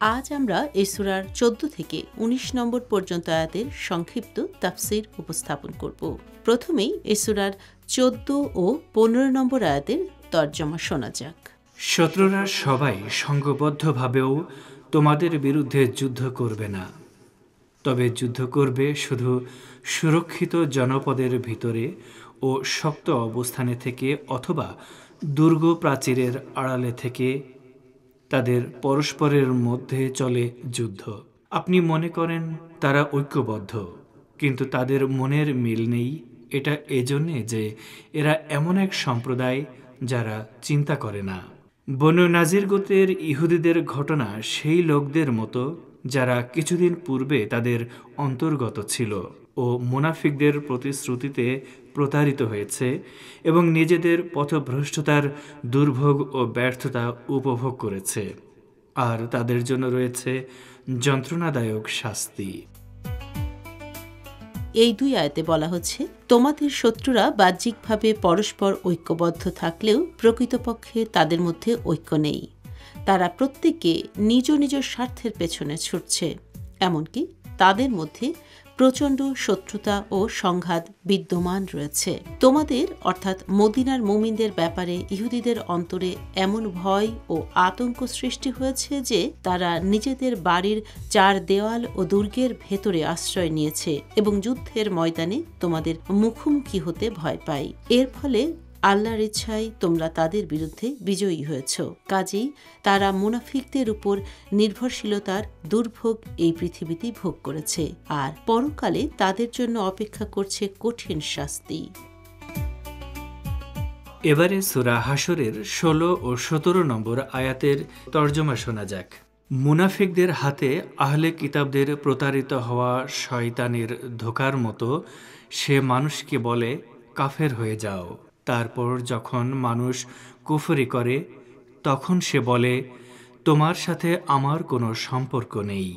আজ আমরা এই সূরার 14 থেকে 19 নম্বর পর্যন্ত আয়াতের সংক্ষিপ্ত তাফসীর উপস্থাপন করব। প্রথমেই এই সূরার 14 ও 15 নম্বর আয়াতের তর্জমা শোনা যাক। শত্রুরা সবাই সংঘবদ্ধভাবেও তোমাদের বিরুদ্ধে যুদ্ধ করবে না, তবে যুদ্ধ করবে শুধু সুরক্ষিত জনপদের ভিতরে ও শক্ত অবস্থানে থেকে অথবা দুর্গ প্রাচীরের আড়ালে থেকে। তাদের পরস্পরের মধ্যে চলে যুদ্ধ। আপনি মনে করেন তারা ঐক্যবদ্ধ, কিন্তু তাদের মনের মিল নেই। এটা এজন্যে যে এরা এমন এক সম্প্রদায় যারা চিন্তা করে না। বনু নাজির গোত্রের ইহুদিদের ঘটনা সেই লোকদের মতো যারা কিছুদিন পূর্বে তাদের অন্তর্গত ছিল ও মুনাফিকদের প্রতিশ্রুতিতে প্রতারিত হয়েছে এবং নিজেদের পথভ্রষ্টতার দুর্ভোগ ও ব্যর্থতা উপভোগ করেছে, আর তাদের জন্য রয়েছে যন্ত্রণাদায়ক শাস্তি। এই দুই আয়াতে বলা হচ্ছে, তোমাদের শত্রুরা বাহ্যিকভাবে পরস্পর ঐক্যবদ্ধ থাকলেও প্রকৃতপক্ষে তাদের মধ্যে ঐক্য নেই। তারা প্রত্যেকে নিজ নিজ স্বার্থের পেছনে ছুটছে। এমনকি তাদের মধ্যে প্রচণ্ড শত্রুতা ও সংঘাত বিদ্যমান রয়েছে। তোমাদের অর্থাৎ মদিনার মুমিনদের ব্যাপারে ইহুদিদের অন্তরে এমন ভয় ও আতঙ্ক সৃষ্টি হয়েছে যে তারা নিজেদের বাড়ির চার দেওয়াল ও দুর্গের ভেতরে আশ্রয় নিয়েছে এবং যুদ্ধের ময়দানে তোমাদের মুখোমুখি হতে ভয় পায়। এর ফলে আল্লাহর ইচ্ছায় তোমরা তাদের বিরুদ্ধে বিজয়ী হয়েছ। কাজেই তারা মুনাফিকদের উপর নির্ভরশীলতার দুর্ভোগ এই পৃথিবীতেই ভোগ করেছে, আর পরকালে তাদের জন্য অপেক্ষা করছে কঠিন শাস্তি। এবারে সূরা হাশরের 16 ও 17 নম্বর আয়াতের তর্জমা শোনা যাক। মুনাফিকদের হাতে আহলে কিতাবদের প্রতারিত হওয়া শয়তানের ধোঁকার মতো সে মানুষকে বলে, কাফের হয়ে যাও। তারপর যখন মানুষ কুফরি করে তখন সে বলে, তোমার সাথে আমার কোনো সম্পর্ক নেই।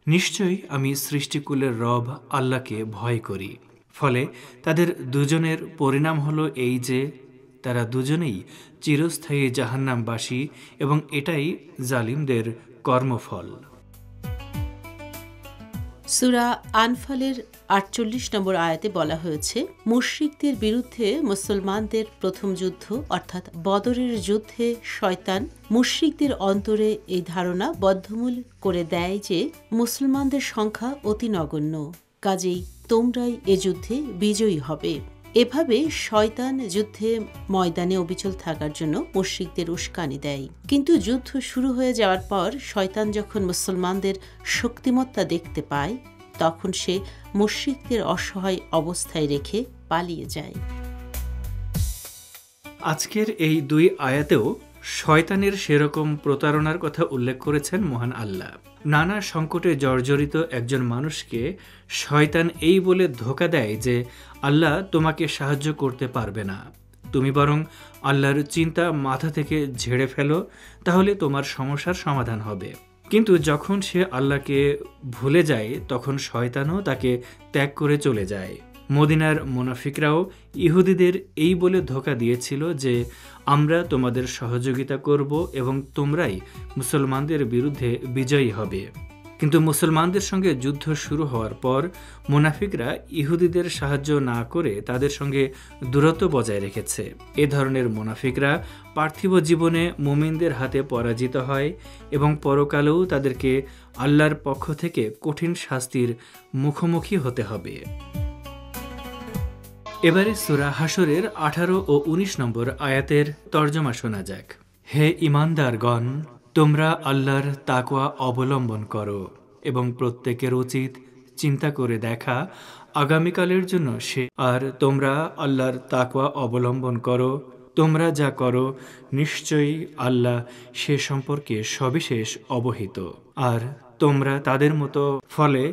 নিশ্চয়ই আমি সৃষ্টিকুলের রব আল্লাহকে ভয় করি। ফলে তাদের দুজনের পরিণাম হলো এই যে তারা দুজনেই চিরস্থায়ী জাহান্নামবাসী এবং এটাই জালিমদের কর্মফল। সূরা আনফালের 48 নম্বর আয়াতে বলা হয়েছে, মুশরিকদের বিরুদ্ধে মুসলমানদের প্রথম যুদ্ধ অর্থাৎ বদরের যুদ্ধে শয়তান মুশরিকদের অন্তরে এই ধারণা বদ্ধমূল করে দেয় যে মুসলমানদের সংখ্যা অতি নগণ্য, কাজেই তোমরাই এ যুদ্ধে বিজয়ী হবে। এভাবে শয়তান যুদ্ধে ময়দানে অবিচল থাকার জন্য মুশরিকদের উস্কানি দেয়। কিন্তু যুদ্ধ শুরু হয়ে যাওয়ার পর শয়তান যখন মুসলমানদের শক্তিমত্তা দেখতে পায় তখন সে মুশরিকদের অসহায় অবস্থায় রেখে পালিয়ে যায়। আজকের এই দুই আয়াতেও শয়তানের সেরকম প্রতারণার কথা উল্লেখ করেছেন মহান আল্লাহ। নানা সংকটে জর্জরিত একজন মানুষকে শয়তান এই বলে ধোঁকা দেয় যে আল্লাহ তোমাকে সাহায্য করতে পারবে না, তুমি বরং আল্লাহর চিন্তা মাথা থেকে ঝেড়ে ফেলো, তাহলে তোমার সমস্যার সমাধান হবে। কিন্তু যখন সে আল্লাহকে ভুলে যায় তখন শয়তানও তাকে ত্যাগ করে চলে যায়। মদিনার মুনাফিকরাও ইহুদিদের এই বলে ধোঁকা দিয়েছিল যে আমরা তোমাদের সহযোগিতা করব এবং তোমরাই মুসলমানদের বিরুদ্ধে বিজয়ী হবে। কিন্তু মুসলমানদের সঙ্গে যুদ্ধ শুরু হওয়ার পর মুনাফিকরা ইহুদিদের সাহায্য না করে তাদের সঙ্গে দূরত্ব বজায় রেখেছে। এ ধরনের মুনাফিকরা পার্থিব জীবনে মুমিনদের হাতে পরাজিত হয় এবং পরকালেও তাদেরকে আল্লাহর পক্ষ থেকে কঠিন শাস্তির মুখোমুখি হতে হবে। এবারে সূরা হাশরের 18 ও 19 নম্বর আয়াতের তর্জমা শোনা যাক। হে ঈমানদারগণ, তোমরা আল্লাহর তাকওয়া অবলম্বন করো এবং প্রত্যেকের উচিত চিন্তা করে দেখা আগামীকালের জন্য সে। আর তোমরা আল্লাহর তাকওয়া অবলম্বন করো, তোমরা যা করো নিশ্চয়ই আল্লাহ সে সম্পর্কে সবিশেষ অবহিত। আর তোমরা তাদের মতো, ফলে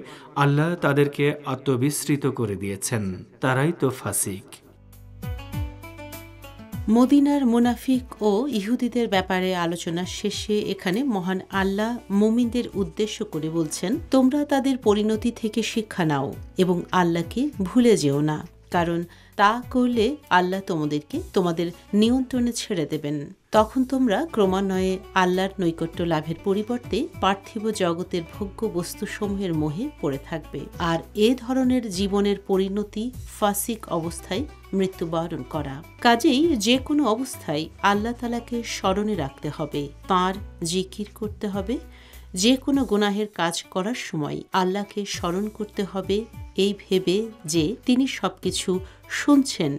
আল্লাহ তাদেরকে আত্মবিস্মৃত করে দিয়েছেন, তারাই তো ফাসিক। মদিনার মুনাফিক ও ইহুদিদের ব্যাপারে আলোচনা শেষে এখানে মহান আল্লাহ মুমিনদের উদ্দেশ্য করে বলছেন, তোমরা তাদের পরিণতি থেকে শিক্ষা নাও এবং আল্লাহকে ভুলে যেও না, কারণ তা করলে আল্লাহ তোমাদেরকে তোমাদের নিয়ন্ত্রণে ছেড়ে দেবেন। তখন তোমরা ক্রমান্বয়ে আল্লাহর নৈকট্য লাভের পরিবর্তে পার্থিব জগতের ভোগ্য বস্তুসমূহের মোহে পড়ে থাকবে। আর এ ধরনের জীবনের পরিণতি ফাসিক অবস্থায় মৃত্যুবরণ করা। কাজেই যে কোনো অবস্থায় আল্লাহ তাআলাকে স্মরণে রাখতে হবে, তাঁর জিকির করতে হবে। যে কোনো গুনাহের কাজ করার সময় আল্লাহকে স্মরণ করতে হবে, এই ভেবে যে তিনি সবকিছু শুনছেন,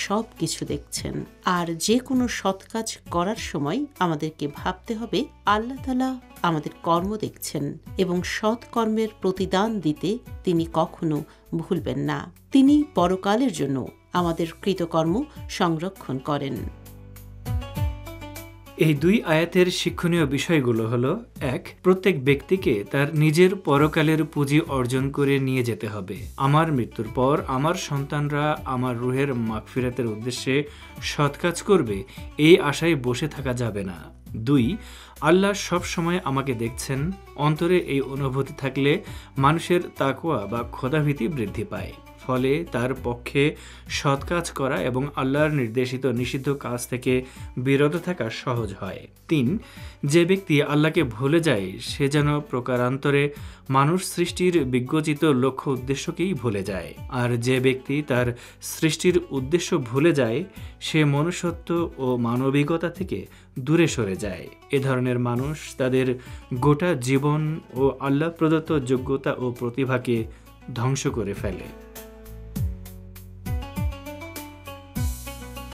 সবকিছু দেখছেন। আর যে কোনো সৎ কাজ করার সময় আমাদেরকে ভাবতে হবে আল্লাহ তাআলা আমাদের কর্ম দেখছেন এবং সৎ কর্মের প্রতিদান দিতে তিনি কখনো ভুলবেন না। তিনি পরকালের জন্য আমাদের কৃতকর্ম সংরক্ষণ করেন। এই দুই আয়াতের শিক্ষণীয় বিষয়গুলো হলো: ১. প্রত্যেক ব্যক্তিকে তার নিজের পরকালের পুঁজি অর্জন করে নিয়ে যেতে হবে। আমার মৃত্যুর পর আমার সন্তানরা আমার রুহের মাগফিরাতের উদ্দেশ্যে সৎ কাজ করবে, এই আশায় বসে থাকা যাবে না। ২. আল্লাহ সব সময় আমাকে দেখছেন। অন্তরে এই অনুভূতি থাকলে মানুষের তাকওয়া বা খোদাভীতি বৃদ্ধি পায়। ফলে তার পক্ষে সৎ কাজ করা এবং আল্লাহর নির্দেশিত নিষিদ্ধ কাজ থেকে বিরত থাকা সহজ হয়। ৩. যে ব্যক্তি আল্লাহকে ভুলে যায় সে যেন প্রকারান্তরে মানুষ সৃষ্টির বিজ্ঞচিত লক্ষ্য উদ্দেশ্যকেই ভুলে যায়। আর যে ব্যক্তি তার সৃষ্টির উদ্দেশ্য ভুলে যায় সে মনুষ্যত্ব ও মানবিকতা থেকে দূরে সরে যায়। এ ধরনের মানুষ তাদের গোটা জীবন ও আল্লাহ প্রদত্ত যোগ্যতা ও প্রতিভাকে ধ্বংস করে ফেলে।